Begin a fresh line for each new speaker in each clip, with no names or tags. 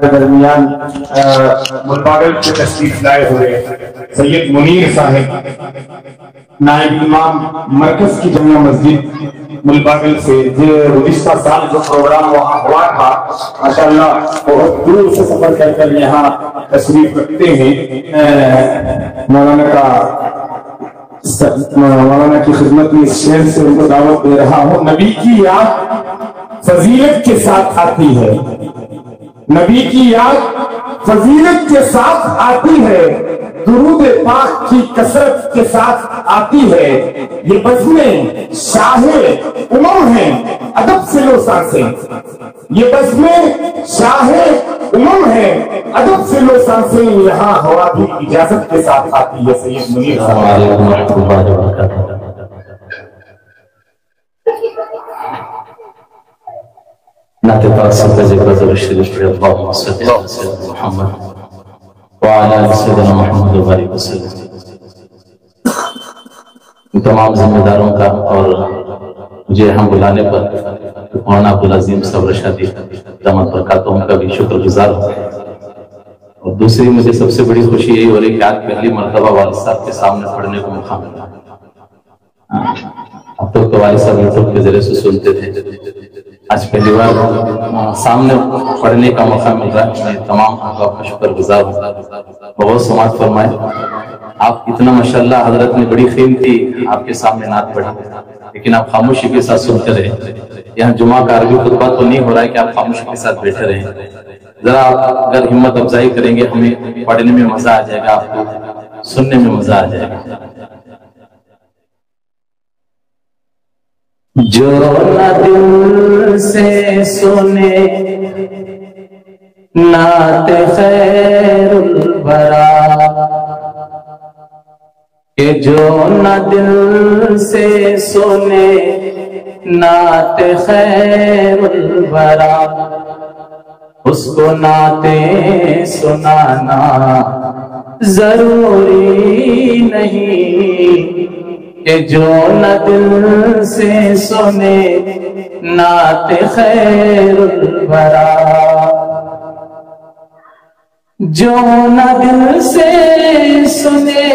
درمیان ملباگل سے تشریف لائے ہوئے سید منیر صاحب نائب امام مرکز کی جامع مسجد ملباگل سے گزشتہ سال جو پروگرام وہاں ہوا تھا ماشاءاللہ بہت دور سے سفر کر کر یہاں تشریف رکھتے ہیں مولانا کی خدمت میں اس شعر سے ان کو دعوت دے رہا ہوں۔ نبی کی یاد فضیلت کے ساتھ آتی ہے، نبی کی یاد فضیلت کے ساتھ آتی ہے، درود پاک کی کثرت کے ساتھ آتی ہے، یہ بزمیں شاہ امم ہیں ادب سے لو سانسیں، یہ بزمیں شاہ امم ہیں ادب سے لو سانسیں، یہاں ہوا بھی اجازت کے ساتھ آتی ہے۔ سید منیر
نعت پاک سب ذکر ذکر شریف پڑھ اللہم صلی اللہ علیہ محمد وعلی سیدنا محمد وبارک وسلم۔ تمام ذمہ داروں کا اور مجھے ہم بلانے پر مولانا عبدالعظیم صاحب رشادی دامت برکاتہم کا بھی شکر گزار ہوں۔ اور دوسری مجھے سب سے بڑی خوشی یہی ہو رہی کہ آج پہلی مرتبہ والد صاحب کے سامنے پڑھنے کو موقع ملا۔ اب تک تو والد صاحب یوٹیوب کے ذریعے سے سنتے تھے، آج پہلی بار سامنے پڑھنے کا موقع مل رہا ہے۔ میں تمام آپ کا شکر گزار ہوں، بہت سماعت فرمائے۔ آپ اتنا ماشاءاللہ حضرت نے بڑی قیمتی آپ کے سامنے نعت پڑھی، لیکن آپ خاموشی کے ساتھ سنتے رہے۔ یہاں جمعہ کا عربی خطبہ تو نہیں ہو رہا ہے کہ آپ خاموشی کے ساتھ بیٹھے رہیں، ذرا آپ اگر ہمت افزائی کریں گے ہمیں پڑھنے میں مزہ آ جائے گا، آپ کو سننے میں مزہ آ جائے گا۔ جو نہ دل سے سنے نعت خیر الورا، کہ جو نہ دل سے سنے نعت خیر الورا، اس کو نعتیں سنانا ضروری نہیں، کہ جو نہ دل سے سنے نعت خیر الورا، جو نہ دل سے سنے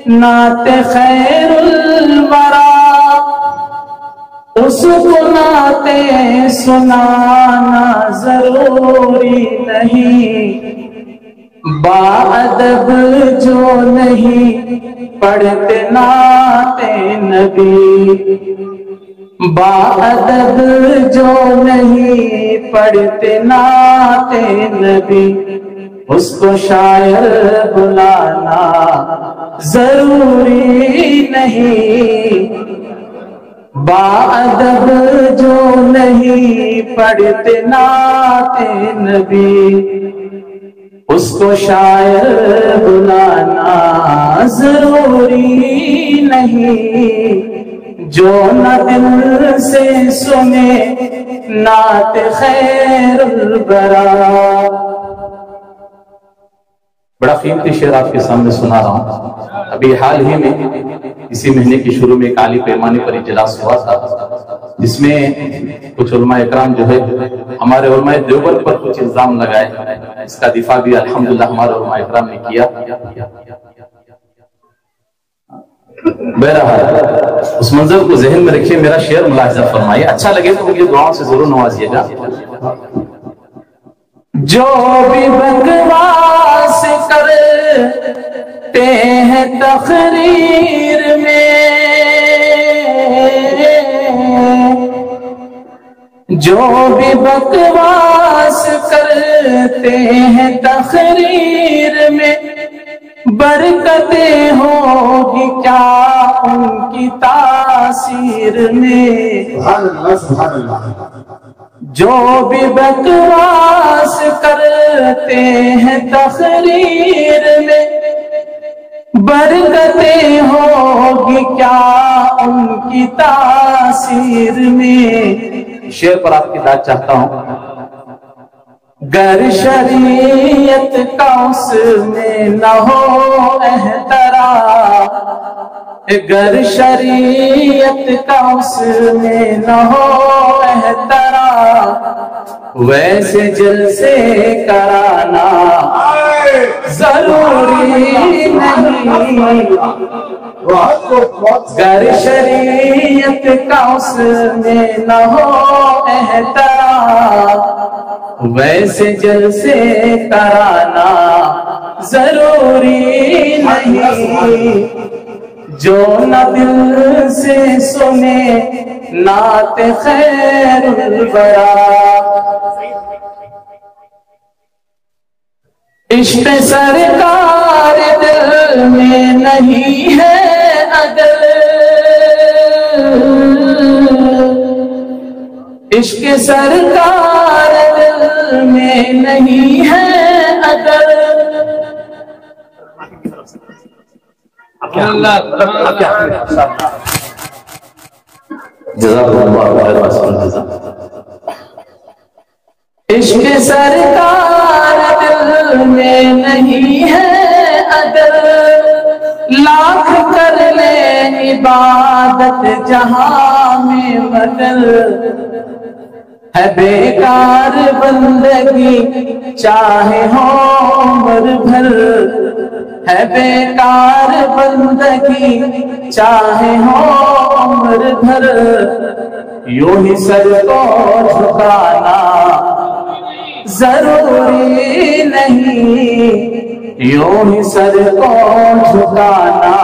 نعت خیر الورا، اس کو نعتیں سنانا ضروری نہیں، باادب جو نہیں پڑھتے نعت نبی، باادب جو نہیں پڑھتے نعت نبی، اس کو شاعر بلانا ضروری نہیں، باادب جو نہیں پڑھتے نعت نبی، اس کو شاعر بلانا ضروری نہیں، جو نہ دل سے سنے نعت خیر الورا۔ بڑا قیمتی شعر آپ کے سامنے سنا رہا ہوں۔ ابھی حال ہی میں اسی مہینے کی شروع میں ایک عالی پیمانے پر اجلاس ہوا تھا، جس میں کچھ علماء اکرام جو ہے ہمارے علماء دیوبند پر کچھ الزام لگائے، اس کا دفاع بھی الحمدللہ ہمارے علماء اکرام نے کیا۔ بہرحال اس منظر کو ذہن میں رکھیے، میرا شعر ملاحظہ فرمائیے، اچھا لگے تو مجھے دعاؤں سے ضرور نوازیے گا۔ جو بھی بکواس کرتے ہیں تقریر میں، جو بھی بکواس کرتے ہیں تقریر میں، برکتیں ہوگی کیا ان کی تاثیر میں، جو بھی بکواس کرتے ہیں تقریر میں، برکتیں ہوگی کیا ان کی تاثیر میں۔ شعر پر آپ کی داد چاہتا ہوں۔ گر شریعت کا اس میں نہ ہو احترام، گر شریعت کا اس میں نہ ہو احترام، ویسے جلسے کرانا ضروری نہیں، گر شریعت کا اس میں نہ ہو احترام، ویسے جلسے کرانا ضروری نہیں، جو نہ دل سے سنے نعت خیر الورا، عشق سرکار دل میں نہیں ہے اگر، عشق سرکار دل میں نہیں ہے اگر، جزاک اللہ خیر واسم، عشق سرکار دل میں نہیں ہے اگر، لاکھ کر لے عبادت جہاں میں مگر، ہے بیکار بندگی چاہے ہو عمر بھر، ہے بیکار بندگی چاہے ہو عمر بھر، یوں ہی سر کو جھکانا ضروری نہیں، یوں ہی سر کو جھکانا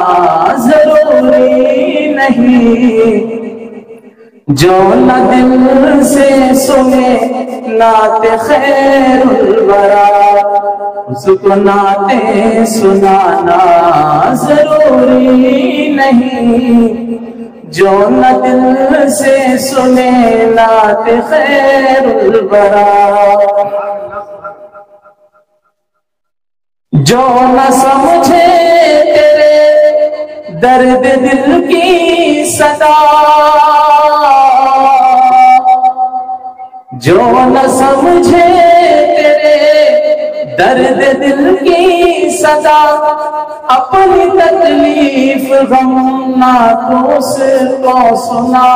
ضروری نہیں، جو نہ دل سے سنے نعت خیر الورا، اس کو نعتیں سنانا ضروری نہیں، جو نہ دل سے سنے نعت خیر الورا، جو نہ سمجھے تیرے درد دل کی صدا، جو نہ سمجھے تیرے درد دل کی صدا، اپنی تکلیف غم نہ تو اس کو سنا،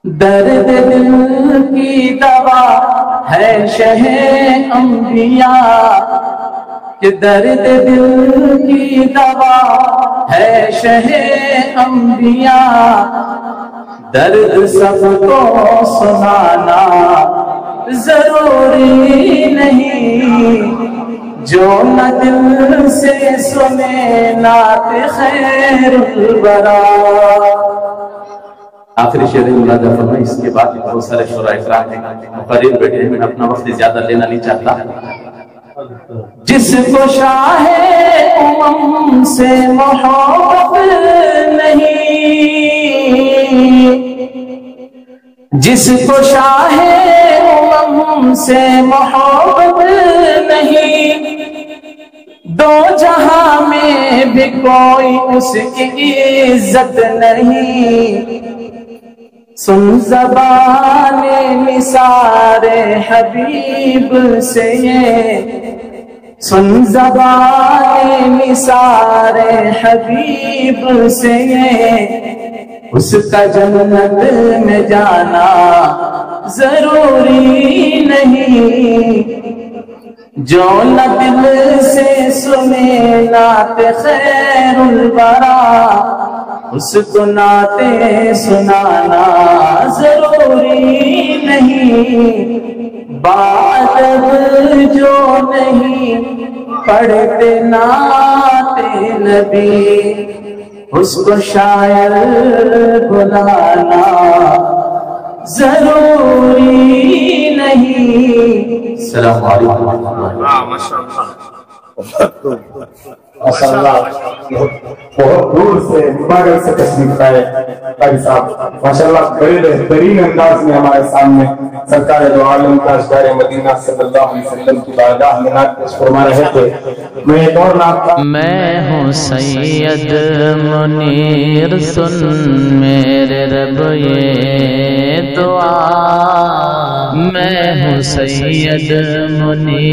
درد دل کی دوا ہے شہ انبیاء، کہ درد دل کی دوا ہے شہ انبیاء، درد سب کو سنانا ضروری نہیں، جو نہ دل سے سنے نعت خیر الورا۔ آخری شعر ملازہ فرمائے، اس کے بعد بہت سارے شعراء اکرام ہیں، مقرر بیٹھے ہیں، میں اپنا وقت زیادہ لینا نہیں چاہتا۔ جس کو شاہ امم سے محبت نہیں، جس کو شاہ امم سے محبت نہیں، دو جہاں میں بھی کوئی اس کی عزت نہیں، سن زبان نثار حبیب سے یہ، سن زبان نثار حبیب سے یہ، اس کا جنت میں جانا ضروری نہیں، جو نہ دل سے سنے نعت خیر الورا، اس کو نعتیں سنانا ضروری نہیں، بادب جو نہیں پڑھتے نعت نبی، اس کو شاعر بلانا ضروری نہیں۔ السلام علیکم ورحمۃ اللہ۔
ماشاء اللہ، بہت دور سے مبارک سے تشریف لائے قاری صاحب، ماشاء اللہ بڑے بہترین انداز میں ہمارے سامنے سرکار دو عالم تاجدار مدینہ صلی اللہ علیہ وسلم کی بارگاہ میں نعت پیش فرما رہے تھے۔ میں ایک اور نعت،
میں ہوں سید منیر سن میرے رب یہ دعا، میں ہوں سید منیر